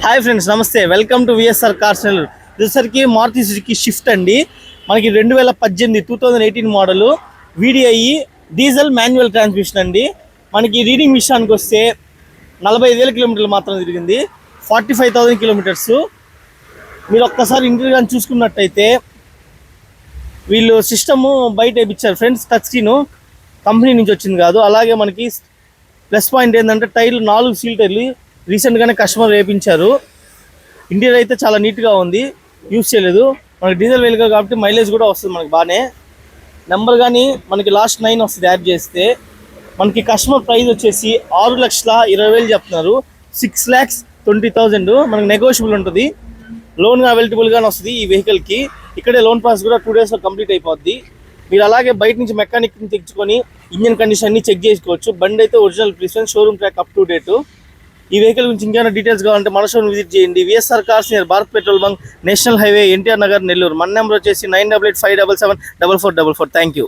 Hi friends, నమస్తే. Welcome to VSR cars Nellore. ఇదిసరికి Maruti Suzuki Swift అండి. మనకి 2018 model VDI diesel manual transmission అండి. మనకి రీడింగ్ విషయానికి వస్తే 45,000 కిలోమీటర్లు మాత్రం తిరిగింది. 45,000 కిలోమీటర్స్. మీరు ఒక్కసారి ఇంటీరియర్ కానీ చూసుకున్నట్టయితే వీళ్ళు సిస్టము బయట వేయించారు ఫ్రెండ్స్. టచ్ స్క్రీన్ కంపెనీ నుంచి వచ్చింది కాదు. అలాగే మనకి ప్లస్ పాయింట్ ఏంటంటే టైర్లు 4 సీల్ టైర్లు రీసెంట్గానే కస్టమర్ వేయించారు. ఇంటీరియర్ అయితే చాలా నీట్గా ఉంది, యూజ్ చేయలేదు. మనకి డీజిల్ వెహికల్ కాబట్టి మైలేజ్ కూడా వస్తుంది మనకి బాగానే. నెంబర్ కానీ మనకి లాస్ట్ 9 వస్తుంది యాడ్ చేస్తే. మనకి కస్టమర్ ప్రైస్ వచ్చేసి 6,20,000 చెప్తున్నారు. 6,20,000 మనకి నెగోషియబుల్ ఉంటుంది. లోన్ అవైలబుల్గానే వస్తుంది ఈ వెహికల్కి. ఇక్కడే లోన్ ప్రాసెస్ కూడా 2 డేస్లో కంప్లీట్ అయిపోద్ది. మీరు అలాగే బయట నుంచి మెకానిక్ని తెచ్చుకొని ఇంజన్ కండిషన్ అన్ని చెక్ చేసుకోవచ్చు. బండి అయితే original present, showroom track up to date. ఈ వెహికల్ గురించి ఇంకేమైనా డీటెయిల్స్ కావాలంటే మన షోరూమ్ విజిట్ చేయండి. VSR cars near Bharat petrol bunk, national highway, NTR Nagar, Nellore. మన నెంబర్ వచ్చేసి 9885774444. Thank you.